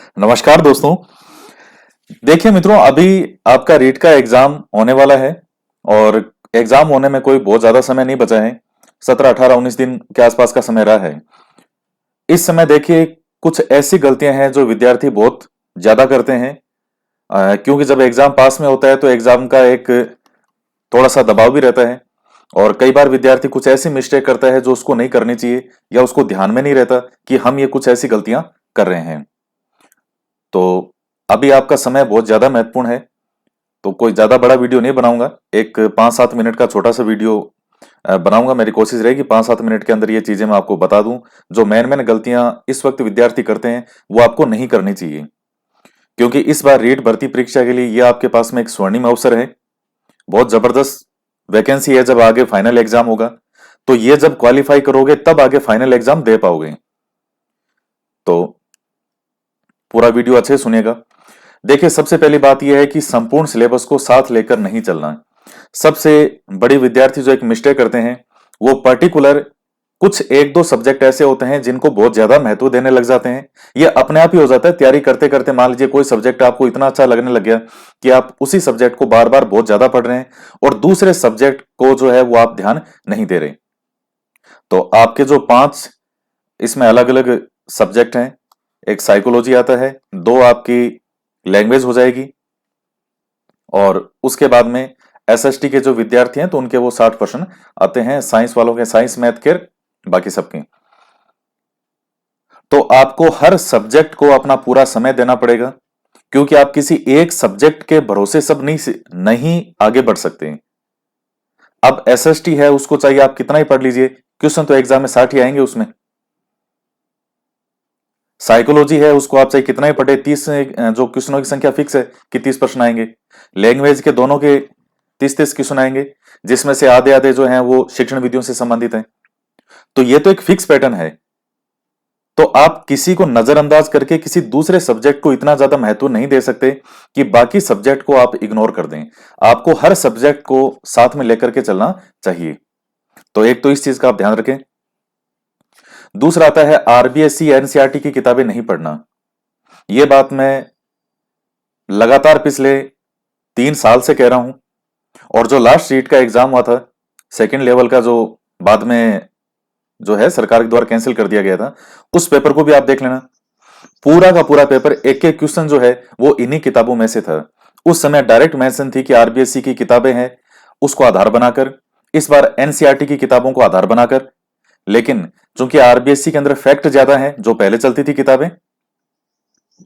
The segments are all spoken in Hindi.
नमस्कार दोस्तों। देखिए मित्रों, अभी आपका रीट का एग्जाम होने वाला है और एग्जाम होने में कोई बहुत ज्यादा समय नहीं बचा है। 17, 18, 19 दिन के आसपास का समय रहा है। इस समय देखिए, कुछ ऐसी गलतियां हैं जो विद्यार्थी बहुत ज्यादा करते हैं। क्योंकि जब एग्जाम पास में होता है तो एग्जाम का एक थोड़ा सा दबाव भी रहता है और कई बार विद्यार्थी कुछ ऐसी मिस्टेक करता है जो उसको नहीं करनी चाहिए या उसको ध्यान में नहीं रहता कि हम ये कुछ ऐसी गलतियां कर रहे हैं। तो अभी आपका समय बहुत ज्यादा महत्वपूर्ण है। तो कोई ज्यादा बड़ा वीडियो नहीं बनाऊंगा, एक 5-7 मिनट का छोटा सा वीडियो बनाऊंगा। मेरी कोशिश रहेगी 5-7 मिनट के अंदर ये चीजें मैं आपको बता दूं। जो मेन मेन गलतियां इस वक्त विद्यार्थी करते हैं वो आपको नहीं करनी चाहिए, क्योंकि इस बार रीट भर्ती परीक्षा के लिए ये आपके पास में एक स्वर्णिम अवसर है। बहुत जबरदस्त वैकेंसी है। जब आगे फाइनल एग्जाम होगा तो ये जब क्वालिफाई करोगे तब आगे फाइनल एग्जाम दे पाओगे। तो पूरा वीडियो अच्छे से सुनिएगा। देखिए, सबसे पहली बात यह है कि संपूर्ण सिलेबस को साथ लेकर नहीं चलना। सबसे बड़ी विद्यार्थी जो एक मिस्टेक करते हैं वो पर्टिकुलर कुछ एक दो सब्जेक्ट ऐसे होते हैं जिनको बहुत ज्यादा महत्व देने लग जाते हैं। ये अपने आप ही हो जाता है तैयारी करते करते। मान लीजिए कोई सब्जेक्ट आपको इतना अच्छा लगने लग गया कि आप उसी सब्जेक्ट को बार बार बहुत ज्यादा पढ़ रहे हैं और दूसरे सब्जेक्ट को जो है वो आप ध्यान नहीं दे रहे। तो आपके जो 5 इसमें अलग अलग सब्जेक्ट हैं, एक साइकोलॉजी आता है, 2 आपकी लैंग्वेज हो जाएगी और उसके बाद में एसएसटी के जो विद्यार्थी हैं तो उनके वो 60% आते हैं। साइंस वालों के साइंस, मैथ के, बाकी सबके। तो आपको हर सब्जेक्ट को अपना पूरा समय देना पड़ेगा, क्योंकि आप किसी एक सब्जेक्ट के भरोसे सब नहीं आगे बढ़ सकते। अब एसएसटी है, उसको चाहिए आप कितना ही पढ़ लीजिए, क्वेश्चन तो एग्जाम में 60 ही आएंगे उसमें। साइकोलॉजी है, उसको आप चाहे कितना ही पढ़े, 30 जो क्वेश्चनों की संख्या फिक्स है कि 30 प्रश्न आएंगे। लैंग्वेज के दोनों के 30-30 क्वेश्चन आएंगे, जिसमें से आधे आधे जो हैं वो शिक्षण विधियों से संबंधित हैं। तो ये तो एक फिक्स पैटर्न है। तो आप किसी को नजरअंदाज करके किसी दूसरे सब्जेक्ट को इतना ज्यादा महत्व नहीं दे सकते कि बाकी सब्जेक्ट को आप इग्नोर कर दें। आपको हर सब्जेक्ट को साथ में लेकर के चलना चाहिए। तो एक तो इस चीज का आप ध्यान रखें। दूसरा आता है आरबीएससी एनसीईआरटी की किताबें नहीं पढ़ना। यह बात मैं लगातार पिछले 3 साल से कह रहा हूं। और जो लास्ट शीट का एग्जाम हुआ था, सेकंड लेवल का, जो बाद में जो है सरकार के द्वारा कैंसिल कर दिया गया था, उस पेपर को भी आप देख लेना। पूरा का पूरा पेपर, एक एक क्वेश्चन जो है वो इन्हीं किताबों में से था। उस समय डायरेक्ट मेंशन थी कि आरबीएससी की किताबें हैं, उसको आधार बनाकर, इस बार एनसीईआरटी की किताबों को आधार बनाकर। लेकिन चूंकि आरबीएससी के अंदर फैक्ट ज्यादा है, जो पहले चलती थी किताबें,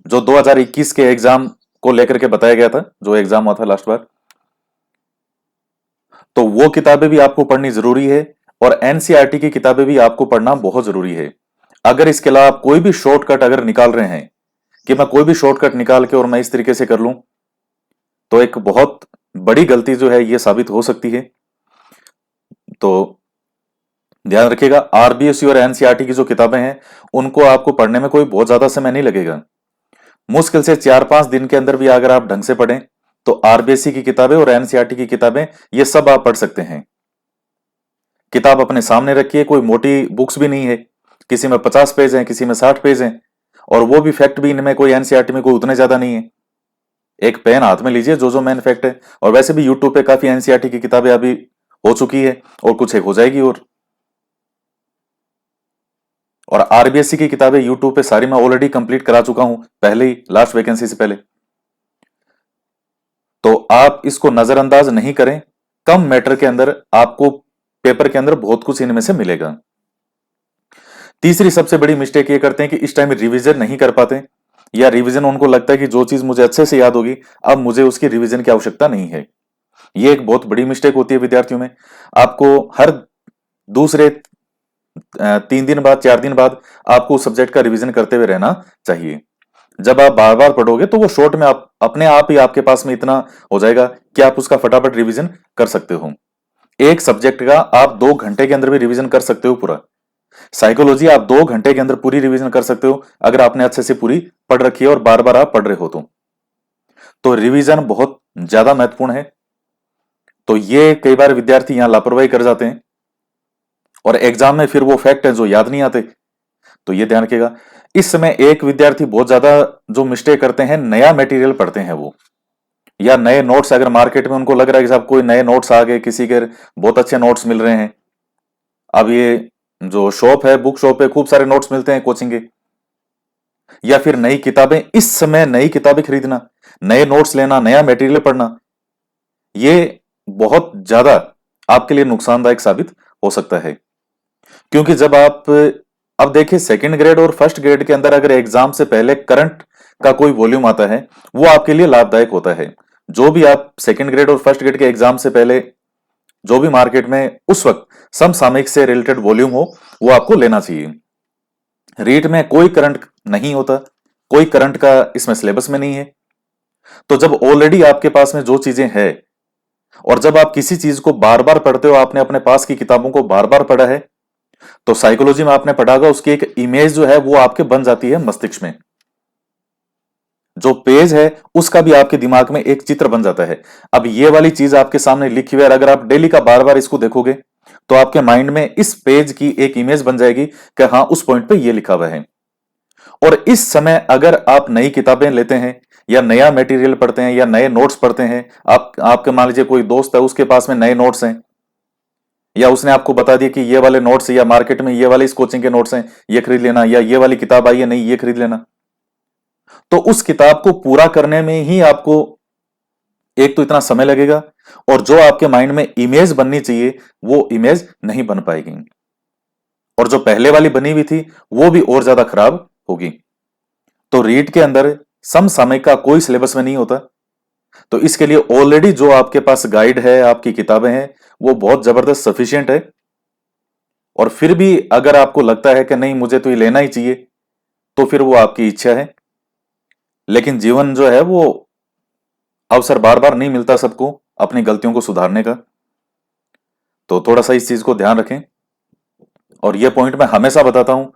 जो 2021 के एग्जाम को लेकर के बताया गया था, जो एग्जाम हुआ था लास्ट बार, तो वो किताबें भी आपको पढ़नी जरूरी है और एनसीईआरटी की किताबें भी आपको पढ़ना बहुत जरूरी है। अगर इसके अलावा आप कोई भी शॉर्टकट अगर निकाल रहे हैं कि मैं कोई भी शॉर्टकट निकाल के और मैं इस तरीके से कर लूं, तो एक बहुत बड़ी गलती जो है ये साबित हो सकती है। तो ध्यान रखिएगा, आरबीएससी और एनसीईआरटी की जो किताबें हैं उनको आपको पढ़ने में कोई बहुत ज्यादा समय नहीं लगेगा। मुश्किल से 4-5 दिन के अंदर भी अगर आप ढंग से पढ़ें तो आरबीएससी की किताबें और एनसीईआरटी की किताबें ये सब आप पढ़ सकते हैं। किताब अपने सामने रखिए, कोई मोटी बुक्स भी नहीं है। किसी में 50 पेज हैं, किसी में 60 पेज हैं, और वो भी फैक्ट भी इनमें कोई एनसीईआरटी में कोई उतने ज्यादा नहीं है। एक पेन हाथ में लीजिए, जो जो मेन फैक्ट है। और वैसे भी यूट्यूब पे काफी एनसीईआरटी की किताबें अभी हो चुकी है और कुछ एक हो जाएगी। और आरबीएससी की किताबें यूट्यूब पे सारी मैं ऑलरेडी कंप्लीट करा चुका हूं, पहले ही, लास्ट वैकेंसी से पहले। तो आप इसको नजरअंदाज नहीं करें। कम मैटर के अंदर आपको पेपर के अंदर बहुत कुछ इनमें से मिलेगा। तीसरी सबसे बड़ी मिस्टेक ये करते हैं कि इस टाइम रिवीजन नहीं कर पाते, या रिवीजन उनको लगता है कि जो चीज मुझे अच्छे से याद होगी अब मुझे उसकी रिवीजन की आवश्यकता नहीं है। ये एक बहुत बड़ी मिस्टेक होती है विद्यार्थियों में। आपको हर दूसरे 3 दिन बाद, 4 दिन बाद आपको उस सब्जेक्ट का रिवीजन करते हुए रहना चाहिए। जब आप बार बार पढ़ोगे तो वो शॉर्ट में आप अपने आप ही आपके पास में इतना हो जाएगा कि आप उसका फटाफट रिवीजन कर सकते हो। एक सब्जेक्ट का आप 2 घंटे के अंदर भी रिवीजन कर सकते हो पूरा। साइकोलॉजी आप 2 घंटे के अंदर पूरी रिवीजन कर सकते हो अगर आपने अच्छे से पूरी पढ़ रखी है और बार बार आप पढ़ रहे हो तो रिवीजन बहुत ज्यादा महत्वपूर्ण है। तो ये कई बार विद्यार्थी यहां लापरवाही कर जाते हैं और एग्जाम में फिर वो फैक्ट है जो याद नहीं आते। तो ये ध्यान रखिएगा। इस समय एक विद्यार्थी बहुत ज्यादा जो मिस्टेक करते हैं, नया मटेरियल पढ़ते हैं वो, या नए नोट्स, अगर मार्केट में उनको लग रहा है कि साहब कोई नए नोट्स आ गए, किसी के बहुत अच्छे नोट्स मिल रहे हैं। अब ये जो शॉप है, बुक शॉप है, खूब सारे नोट्स मिलते हैं कोचिंग के। या फिर नई किताबें, इस समय नई किताबें खरीदना, नए नोट्स लेना, नया मटेरियल पढ़ना, ये बहुत ज्यादा आपके लिए नुकसानदायक साबित हो सकता है। क्योंकि जब आप, अब देखिए, सेकंड ग्रेड और फर्स्ट ग्रेड के अंदर अगर एग्जाम से पहले करंट का कोई वॉल्यूम आता है, वो आपके लिए लाभदायक होता है। जो भी आप सेकंड ग्रेड और फर्स्ट ग्रेड के एग्जाम से पहले जो भी मार्केट में उस वक्त समसामयिक से रिलेटेड वॉल्यूम हो, वो आपको लेना चाहिए। रीट में कोई करंट नहीं होता, कोई करंट का इसमें सिलेबस में नहीं है। तो जब ऑलरेडी आपके पास में जो चीजें हैं, और जब आप किसी चीज को बार बार पढ़ते हो, आपने अपने पास की किताबों को बार बार पढ़ा है, तो साइकोलॉजी में आपने पढ़ा होगा, उसकी एक इमेज जो है वो आपके बन जाती है मस्तिष्क में। जो पेज है उसका भी आपके दिमाग में एक चित्र बन जाता है। अब ये वाली चीज आपके सामने लिखी हुई है, अगर आप डेली का बार बार इसको देखोगे, तो आपके माइंड में इस पेज की एक इमेज बन जाएगी कि हाँ, उस पॉइंट पे ये लिखा हुआ है। और इस समय अगर आप नई किताबें लेते हैं, या नया मटेरियल पढ़ते हैं, या नए नोट्स पढ़ते हैं, आपके मान लीजिए कोई दोस्त है, उसके पास में नए नोट्स हैं, या उसने आपको बता दिया कि ये वाले नोट्स, या मार्केट में ये वाले इस कोचिंग के नोट्स हैं, ये खरीद लेना, या ये वाली किताब आई है नहीं, ये खरीद लेना, तो उस किताब को पूरा करने में ही आपको एक तो इतना समय लगेगा, और जो आपके माइंड में इमेज बननी चाहिए, वो इमेज नहीं बन पाएगी, और जो पहले वाली बनी हुई थी वो भी और ज्यादा खराब होगी। तो रीट के अंदर समसामयिक का कोई सिलेबस में नहीं होता। तो इसके लिए ऑलरेडी जो आपके पास गाइड है, आपकी किताबें हैं, वो बहुत जबरदस्त सफिशियंट है। और फिर भी अगर आपको लगता है कि नहीं, मुझे तो ये लेना ही चाहिए, तो फिर वो आपकी इच्छा है। लेकिन जीवन जो है वो, अवसर बार बार नहीं मिलता सबको अपनी गलतियों को सुधारने का। तो थोड़ा सा इस चीज को ध्यान रखें। और ये पॉइंट मैं हमेशा बताता हूं,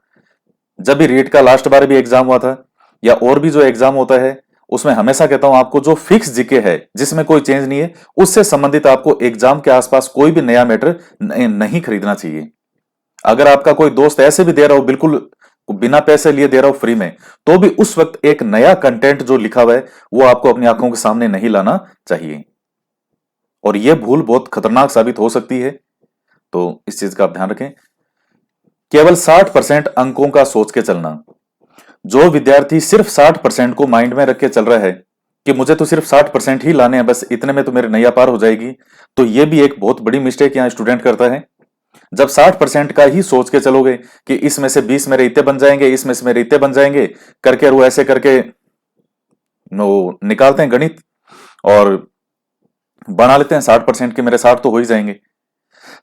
जब भी रीट का लास्ट बार भी एग्जाम हुआ था, या और भी जो एग्जाम होता है, उसमें हमेशा कहता हूं आपको, जो फिक्स जीके है, जिसमें कोई चेंज नहीं है, उससे संबंधित आपको एग्जाम के आसपास कोई भी नया मैटर नहीं खरीदना चाहिए। अगर आपका कोई दोस्त ऐसे भी दे रहा हो, बिल्कुल बिना पैसे लिए दे रहा हो, फ्री में, तो भी उस वक्त एक नया कंटेंट जो लिखा हुआ है, वो आपको अपनी आंखों के सामने नहीं लाना चाहिए। और यह भूल बहुत खतरनाक साबित हो सकती है। तो इस चीज का आप ध्यान रखें। केवल 60% अंकों का सोच के चलना। जो विद्यार्थी सिर्फ 60% को माइंड में रख के चल रहा है कि मुझे तो सिर्फ 60% ही लाने हैं, बस इतने में तो मेरी नैया पार हो जाएगी, तो यह भी एक बहुत बड़ी मिस्टेक यहां स्टूडेंट करता है। जब 60% का ही सोच के चलोगे कि इसमें से 20 मेरे इतने बन जाएंगे, इसमें से मेरे इतने बन जाएंगे करके, वो ऐसे करके वो निकालते हैं गणित, और बना लेते हैं 60% के मेरे 60 तो हो ही जाएंगे।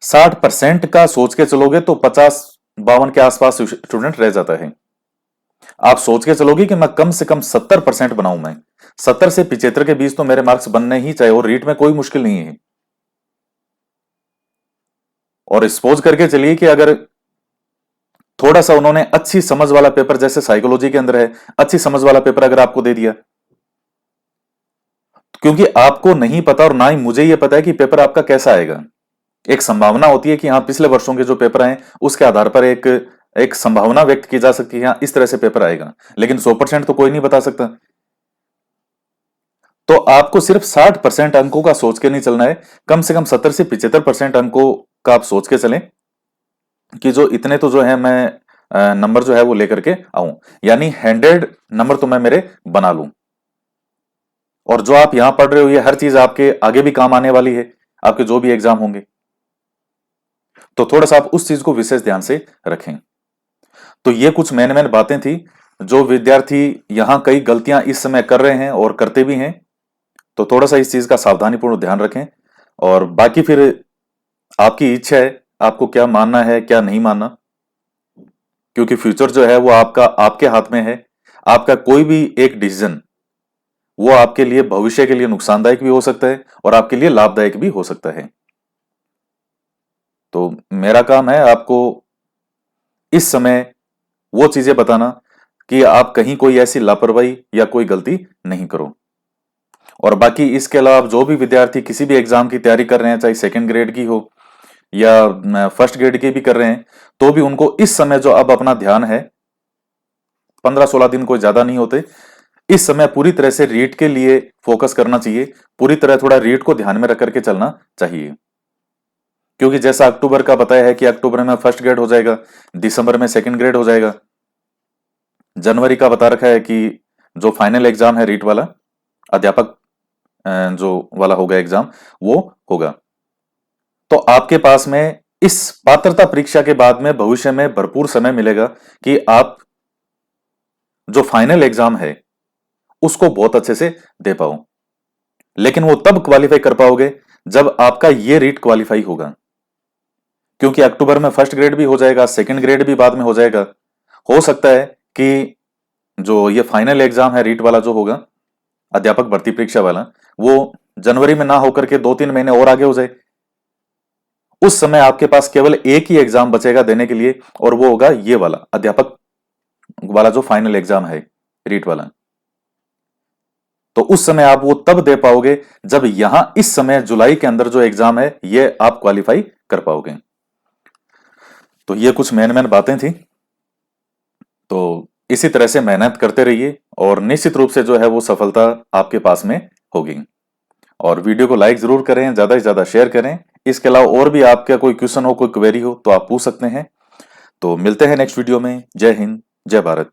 60% का सोच के चलोगे तो 50-52 के आसपास स्टूडेंट रह जाता है। आप सोच के चलोगे कि मैं कम से कम 70% बनाऊं, मैं 70 से 75 के बीच तो मेरे मार्क्स बनने ही चाहिए, और रीट में कोई मुश्किल नहीं है। और सपोज करके चलिए कि अगर थोड़ा सा उन्होंने अच्छी समझ वाला पेपर, जैसे साइकोलॉजी के अंदर है, अच्छी समझ वाला पेपर अगर आपको दे दिया, क्योंकि आपको नहीं पता, और ना ही मुझे यह पता है कि पेपर आपका कैसा आएगा। एक संभावना होती है कि हाँ, पिछले वर्षों के जो पेपर आए, उसके आधार पर एक एक संभावना व्यक्त की जा सकती है, हाँ, इस तरह से पेपर आएगा, लेकिन 100% तो कोई नहीं बता सकता। तो आपको सिर्फ 60% अंकों का सोच के नहीं चलना है, कम से कम 70 से 75% अंकों का आप सोच के चलें कि जो इतने तो जो है मैं नंबर जो है वो लेकर के आऊं, यानी 100 नंबर तो मैं मेरे बना लूं। और जो आप यहां पढ़ रहे हो, ये हर चीज आपके आगे भी काम आने वाली है, आपके जो भी एग्जाम होंगे। तो थोड़ा सा आप उस चीज को विशेष ध्यान से रखें। तो ये कुछ मेन बातें थी, जो विद्यार्थी यहां कई गलतियां इस समय कर रहे हैं और करते भी हैं। तो थोड़ा सा इस चीज का सावधानीपूर्ण ध्यान रखें। और बाकी फिर आपकी इच्छा है, आपको क्या मानना है, क्या नहीं मानना, क्योंकि फ्यूचर जो है वो आपका, आपके हाथ में है। आपका कोई भी एक डिसीजन, वो आपके लिए भविष्य के लिए नुकसानदायक भी हो सकता है, और आपके लिए लाभदायक भी हो सकता है। तो मेरा काम है आपको इस समय वो चीजें बताना कि आप कहीं कोई ऐसी लापरवाही या कोई गलती नहीं करो। और बाकी इसके अलावा जो भी विद्यार्थी किसी भी एग्जाम की तैयारी कर रहे हैं, चाहे सेकंड ग्रेड की हो या फर्स्ट ग्रेड की भी कर रहे हैं, तो भी उनको इस समय जो अब अपना ध्यान है, 15-16 दिन कोई ज्यादा नहीं होते। इस समय पूरी तरह से रीट के लिए फोकस करना चाहिए, पूरी तरह थोड़ा रीट को ध्यान में रख करके चलना चाहिए। क्योंकि जैसा अक्टूबर का बताया है कि अक्टूबर में फर्स्ट ग्रेड हो जाएगा, दिसंबर में सेकंड ग्रेड हो जाएगा, जनवरी का बता रखा है कि जो फाइनल एग्जाम है रीट वाला, अध्यापक जो वाला होगा एग्जाम, वो होगा। तो आपके पास में इस पात्रता परीक्षा के बाद में भविष्य में भरपूर समय मिलेगा कि आप जो फाइनल एग्जाम है उसको बहुत अच्छे से दे पाओ। लेकिन वो तब क्वालिफाई कर पाओगे जब आपका ये रीट क्वालिफाई होगा, क्योंकि अक्टूबर में फर्स्ट ग्रेड भी हो जाएगा, सेकंड ग्रेड भी बाद में हो जाएगा। हो सकता है कि जो ये फाइनल एग्जाम है रीट वाला जो होगा, अध्यापक भर्ती परीक्षा वाला, वो जनवरी में ना होकर के 2-3 महीने और आगे हो जाए। उस समय आपके पास केवल एक ही एग्जाम बचेगा देने के लिए, और वो होगा ये वाला अध्यापक वाला जो फाइनल एग्जाम है रीट वाला। तो उस समय आप वो तब दे पाओगे जब यहां इस समय जुलाई के अंदर जो एग्जाम है ये आप क्वालिफाई कर पाओगे। तो ये कुछ मेन मेन बातें थी। तो इसी तरह से मेहनत करते रहिए और निश्चित रूप से जो है वो सफलता आपके पास में होगी। और वीडियो को लाइक जरूर करें, ज्यादा से ज्यादा शेयर करें। इसके अलावा और भी आपका कोई क्वेश्चन हो, कोई क्वेरी हो तो आप पूछ सकते हैं। तो मिलते हैं नेक्स्ट वीडियो में। जय हिंद, जय भारत।